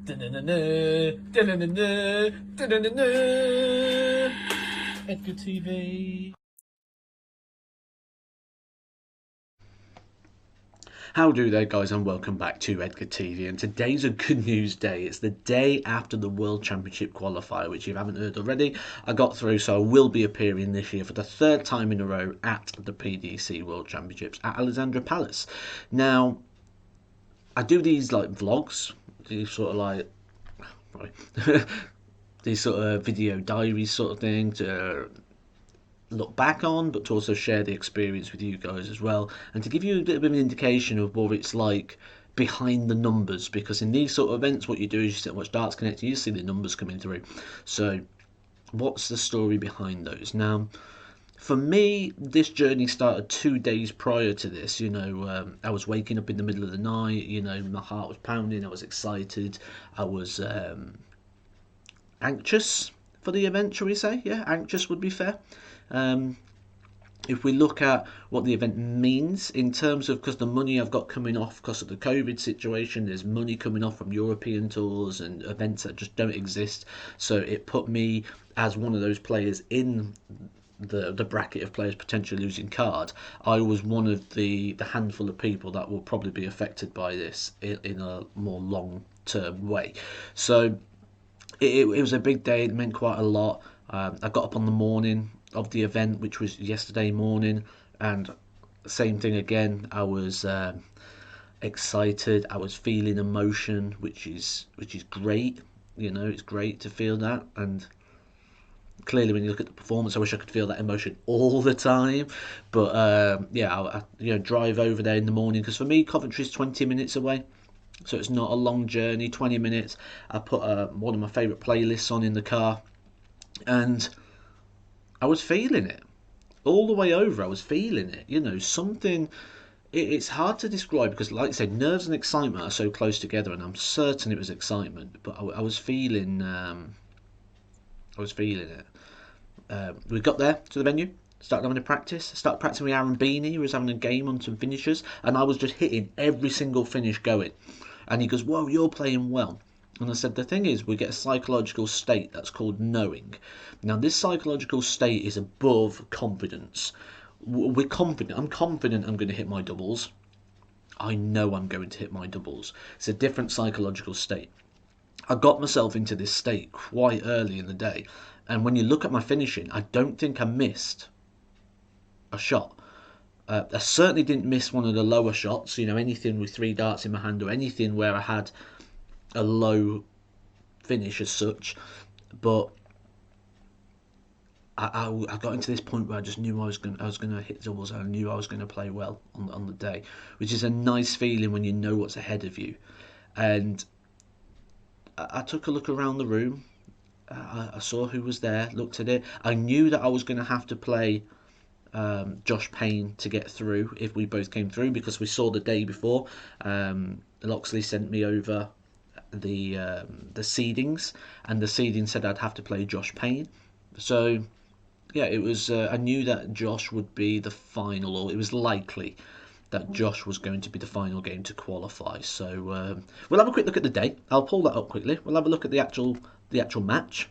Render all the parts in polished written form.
Edgar TV. How do there, guys, and welcome back to Edgar TV. And today's a good news day. It's the day after the World Championship qualifier, which if you haven't heard already, I got through, so I will be appearing this year for the third time in a row at the PDC World Championships at Alexandra Palace. Now, I do these like vlogs, these sort of like these sort of video diaries sort of thing to look back on, but to also share the experience with you guys as well, and to give you a little bit of an indication of what it's like behind the numbers, because in these sort of events what you do is you sit and watch Darts Connect and you see the numbers coming through. So what's the story behind those? Now, for me, this journey started 2 days prior to this. I was waking up in the middle of the night, my heart was pounding, I was excited, I was anxious for the event, shall we say? Yeah, anxious would be fair. If we look at what the event means in terms of, because the money I've got coming off because of the COVID situation, there's money coming off from European tours and events that just don't exist. So it put me as one of those players in the bracket of players potentially losing card. I was one of the handful of people that will probably be affected by this in a more long term way. So it was a big day. It meant quite a lot. I got up on the morning of the event, which was yesterday morning, and same thing again. I was excited. I was feeling emotion, which is great. It's great to feel that. And clearly, when you look at the performance, I wish I could feel that emotion all the time. But I drive over there in the morning, because for me, Coventry's 20 minutes away. So it's not a long journey, 20 minutes. I put one of my favourite playlists on in the car, and I was feeling it. All the way over, I was feeling it. Something, it's hard to describe, because like I said, nerves and excitement are so close together, and I'm certain it was excitement, but I was feeling it. We got there to the venue, started having a practice, started practicing with Aaron Beanie, who was having a game on some finishers, and I was just hitting every single finish going. And he goes, "Whoa, you're playing well." And I said, the thing is, we get a psychological state that's called knowing. Now, this psychological state is above confidence. We're confident. I'm confident I'm going to hit my doubles. I know I'm going to hit my doubles. It's a different psychological state. I got myself into this state quite early in the day. And when you look at my finishing, I don't think I missed a shot. I certainly didn't miss one of the lower shots, anything with 3 darts in my hand, or anything where I had a low finish as such. But I got into this point where I just knew I was going to hit doubles, and I knew I was going to play well on the day, which is a nice feeling when you know what's ahead of you. And I took a look around the room. I saw who was there, looked at it. I knew that I was going to have to play Josh Payne to get through if we both came through, because we saw the day before Loxley sent me over the seedings, and the seeding said I'd have to play Josh Payne. So yeah, it was. I knew that Josh would be the final, or it was likely that Josh was going to be the final game to qualify. So we'll have a quick look at the day. I'll pull that up quickly. We'll have a look at the actual match.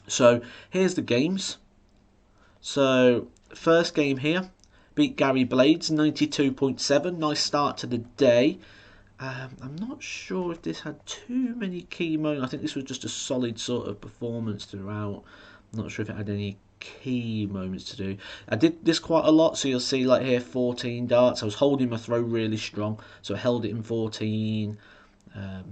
So here's the games. So first game here, beat Gary Blades 92.7. Nice start to the day. I'm not sure if this had too many key moments. I think this was just a solid sort of performance throughout. I'm not sure if it had any key moments to do. I did this quite a lot, so you'll see like here 14 darts. I was holding my throw really strong, so I held it in 14. I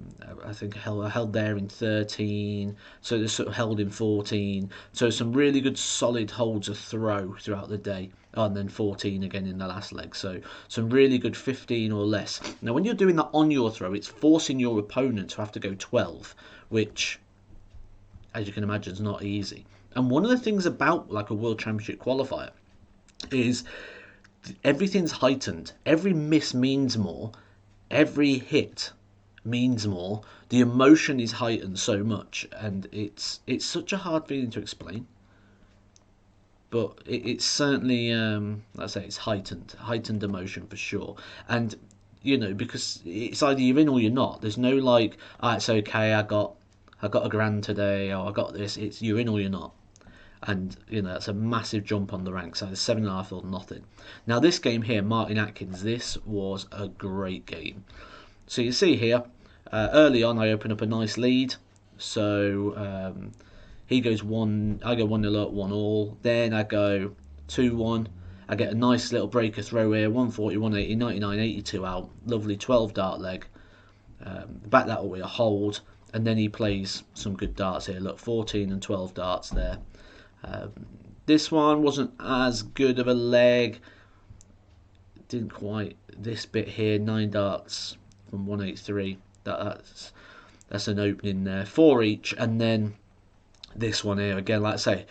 think I held there in 13, so this sort of held in 14. So some really good solid holds of throw throughout the day. Oh, and then 14 again in the last leg. So some really good 15 or less. Now, when you're doing that on your throw, it's forcing your opponent to have to go 12, which, as you can imagine, is not easy. And one of the things about like a World Championship qualifier is everything's heightened. Every miss means more. Every hit means more. The emotion is heightened so much, and it's such a hard feeling to explain. But it's certainly, let's say, it's heightened emotion for sure. And you know, because it's either you're in or you're not. There's no like, it's okay, I got a grand today, or I got this. It's you're in or you're not. And you know that's a massive jump on the ranks. Either 7.5 or nothing. Now this game here, Martin Atkins, this was a great game. So you see here, early on I open up a nice lead. So he goes one, I go 1-0 up, 1-1. Then I go 2-1. I get a nice little breaker throw here, 140, 180, 99, 82 out. Lovely 12 dart leg. Back that away, a hold. And then he plays some good darts here. Look, 14 and 12 darts there. This one wasn't as good of a leg. Didn't quite. This bit here, 9 darts from 183. That's an opening there. 4 each. And then this one here, again, like I say,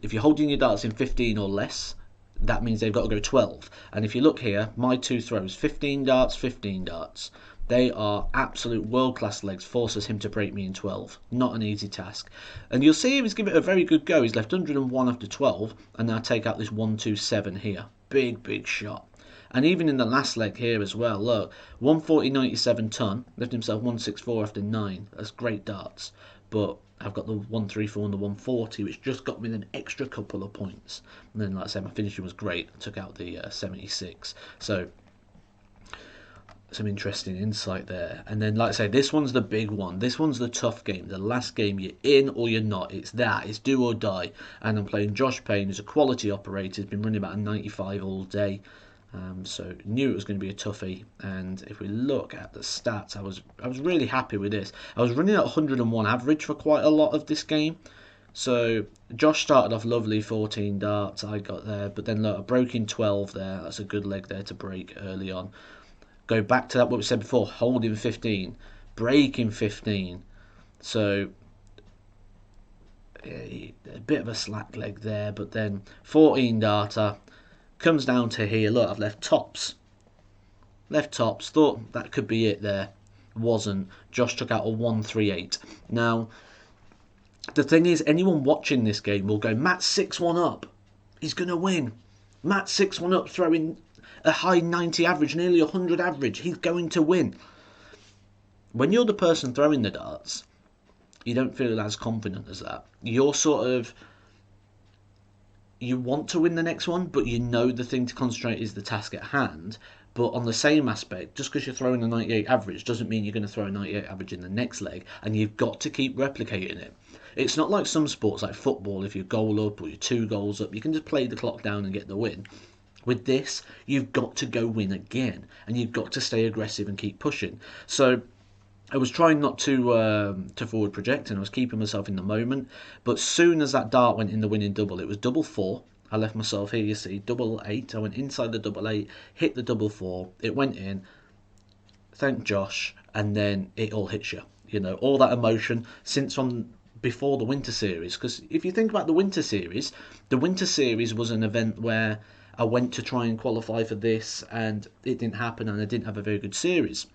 if you're holding your darts in 15 or less, that means they've got to go 12. And if you look here, my 2 throws, 15 darts, 15 darts. They are absolute world-class legs, forces him to break me in 12. Not an easy task. And you'll see he's given it a very good go. He's left 101 after 12, and now take out this 127 here. Big shot. And even in the last leg here as well, look, 140, 97 ton, left himself 164 after 9. That's great darts. But I've got the 134 and the 140, which just got me an extra couple of points. And then, like I said, my finishing was great. I took out the 76. So some interesting insight there. And then, like I say, this one's the big one. This one's the tough game. The last game, you're in or you're not. It's do or die. And I'm playing Josh Payne, who's a quality operator. He's been running about a 95 all day. So knew it was going to be a toughie. And if we look at the stats, I was really happy with this. I was running at 101 average for quite a lot of this game. So Josh started off lovely, 14 darts I got there, but then look, I broke in 12 there. That's a good leg there to break early on. Go back to that what we said before, holding 15, breaking 15. So a bit of a slack leg there, but then 14 darter. Comes down to here, look, I've left tops. Thought that could be it there. Wasn't. Josh took out a 138. Now, the thing is, anyone watching this game will go, Matt's 6-1 up. He's going to win. Matt's 6-1 up, throwing a high 90 average, nearly 100 average. He's going to win. When you're the person throwing the darts, you don't feel as confident as that. You're sort of... You want to win the next one, but you know the thing to concentrate is the task at hand. But on the same aspect, just because you're throwing a 98 average doesn't mean you're going to throw a 98 average in the next leg, and you've got to keep replicating it. It's not like some sports like football, if you're goal up or you're 2 goals up, you can just play the clock down and get the win. With this, you've got to go win again, and you've got to stay aggressive and keep pushing. So I was trying not to forward project, and I was keeping myself in the moment. But soon as that dart went in the winning double, it was double 4. I left myself here, you see, double 8. I went inside the double 8, hit the double 4. It went in. Thank Josh, and then it all hits you. You know, all that emotion since from before the Winter Series. Because if you think about the Winter Series was an event where I went to try and qualify for this, and it didn't happen, and I didn't have a very good series.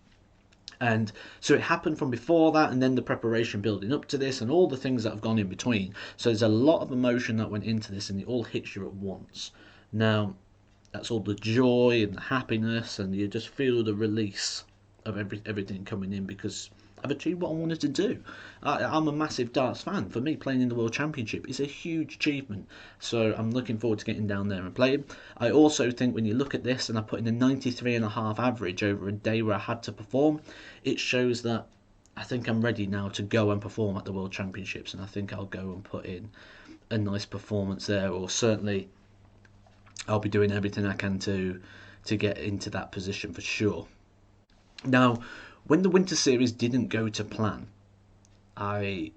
And so it happened from before that, and then the preparation building up to this, and all the things that have gone in between. So there's a lot of emotion that went into this, and it all hits you at once. Now, that's all the joy and the happiness, and you just feel the release of everything coming in, because I've achieved what I wanted to do. I'm a massive darts fan. For me, playing in the World Championship is a huge achievement. So I'm looking forward to getting down there and playing. I also think when you look at this, and I put in a 93.5 average over a day where I had to perform, it shows that I think I'm ready now to go and perform at the World Championships, and I think I'll go and put in a nice performance there, or certainly I'll be doing everything I can to get into that position for sure. Now, when the Winter Series didn't go to plan, I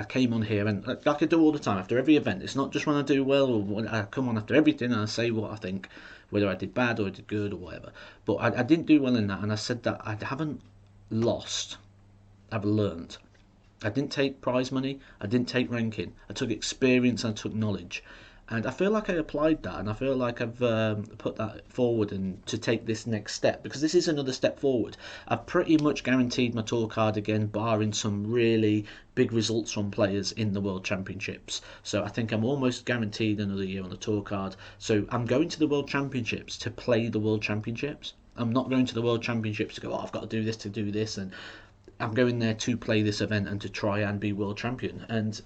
came on here, and like I do all the time after every event. It's not just when I do well, or when I come on after everything and I say what I think, whether I did bad or I did good or whatever. But I didn't do well in that, and I said that I haven't lost, I've learned. I didn't take prize money, I didn't take ranking, I took experience and I took knowledge. And I feel like I applied that, and I feel like I've put that forward and to take this next step, because this is another step forward. I've pretty much guaranteed my tour card again, barring some really big results from players in the World Championships. So I think I'm almost guaranteed another year on the tour card. So I'm going to the World Championships to play the World Championships. I'm not going to the World Championships to go, oh, I've got to do this to do this, and I'm going there to play this event and to try and be world champion. And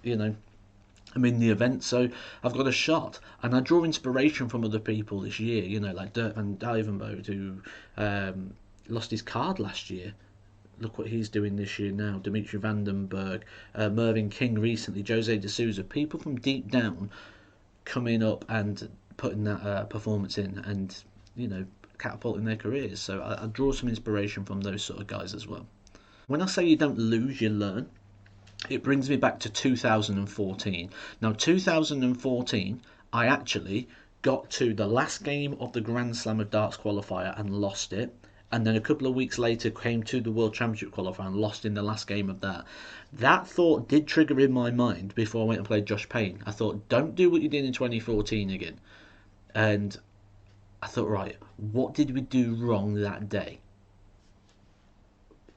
I'm in the event, so I've got a shot. And I draw inspiration from other people this year, like Dirk van Dijvenbode, who lost his card last year. Look what he's doing this year now. Dimitri Vandenberg, Mervyn King recently, Jose de Souza. People from deep down coming up and putting that performance in and, catapulting their careers. So I draw some inspiration from those sort of guys as well. When I say you don't lose, you learn. It brings me back to 2014. Now, 2014, I actually got to the last game of the Grand Slam of Darts qualifier and lost it. And then a couple of weeks later came to the World Championship qualifier and lost in the last game of that. That thought did trigger in my mind before I went and played Josh Payne. I thought, don't do what you did in 2014 again. And I thought, right, what did we do wrong that day?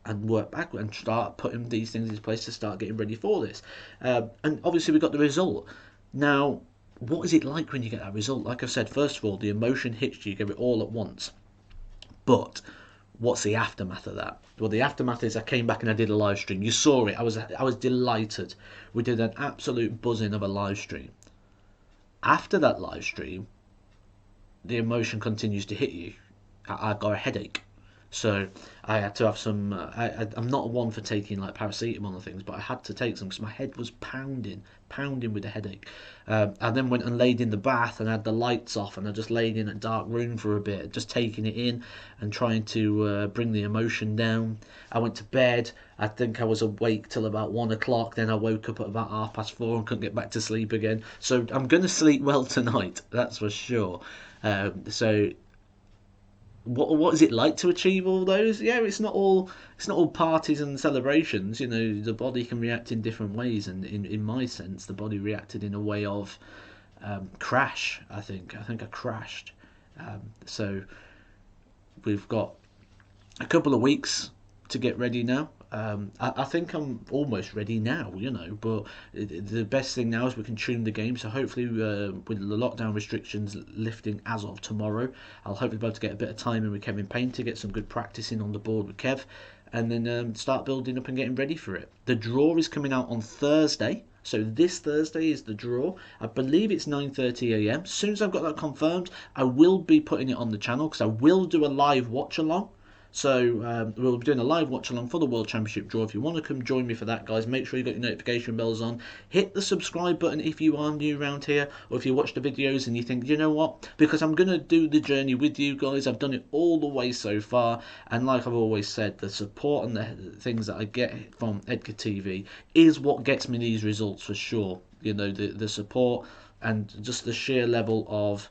And work backward and start putting these things in place to start getting ready for this. And obviously we got the result. Now, what is it like when you get that result? Like I said, first of all, the emotion hits you, you get it all at once. But what's the aftermath of that? Well, the aftermath is I came back and I did a live stream. You saw it. I was delighted. We did an absolute buzzing of a live stream. After that live stream, the emotion continues to hit you. I got a headache. So I had to have some. I'm not one for taking like paracetamol and things, but I had to take some because my head was pounding with a headache. I then went and laid in the bath and had the lights off, and I just laid in a dark room for a bit, just taking it in and trying to bring the emotion down. I went to bed. I think I was awake till about 1 o'clock. Then I woke up at about 4:30 and couldn't get back to sleep again. So I'm gonna sleep well tonight. That's for sure. So what is it like to achieve all those? Yeah, it's not all parties and celebrations. The body can react in different ways, and in my sense, the body reacted in a way of crash. I think I crashed. So we've got a couple of weeks to get ready now. I think I'm almost ready now, but the best thing now is we can tune the game. So hopefully, with the lockdown restrictions lifting as of tomorrow, I'll hopefully be able to get a bit of time in with Kevin Payne to get some good practice in on the board with Kev, and then start building up and getting ready for it. The draw is coming out on Thursday. So this Thursday is the draw. I believe it's 9:30 a.m. As soon as I've got that confirmed, I will be putting it on the channel because I will do a live watch along. So we'll be doing a live watch along for the World Championship draw. If you want to come join me for that, guys, make sure you got your notification bells on. Hit the subscribe button if you are new around here, or if you watch the videos and you think, you know what, because I'm going to do the journey with you guys. I've done it all the way so far, and like I've always said, the support and the things that I get from Edgar TV is what gets me these results for sure. The support and just the sheer level of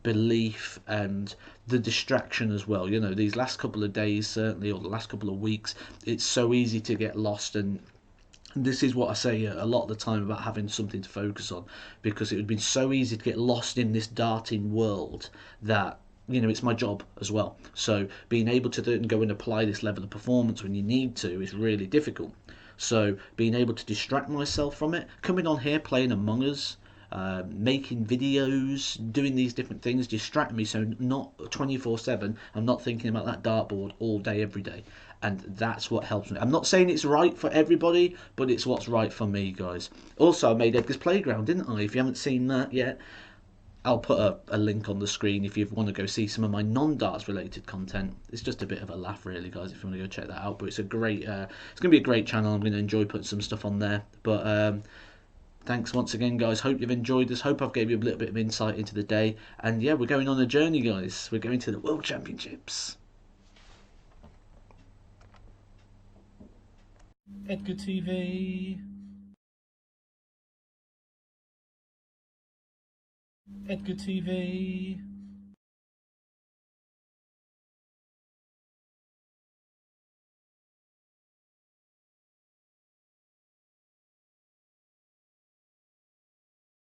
belief and the distraction as well. These last couple of days, certainly, or the last couple of weeks, it's so easy to get lost. And this is what I say a lot of the time about having something to focus on, because it would have been so easy to get lost in this darting world that it's my job as well. So being able to do it and go and apply this level of performance when you need to is really difficult. So being able to distract myself from it, coming on here, playing Among Us, making videos, doing these different things distract me, so not 24/7 I'm not thinking about that dartboard all day every day, and that's what helps me. I'm not saying it's right for everybody, but it's what's right for me, guys. Also, I made Edgar's Playground, didn't I? If you haven't seen that yet, I'll put a link on the screen if you want to go see some of my non-darts related content. It's just a bit of a laugh, really, guys, if you want to go check that out. But it's a great it's going to be a great channel. I'm going to enjoy putting some stuff on there. But thanks once again, guys. Hope you've enjoyed this. Hope I've gave you a little bit of insight into the day. And yeah, we're going on a journey, guys. We're going to the World Championships. Edgar TV. Edgar TV.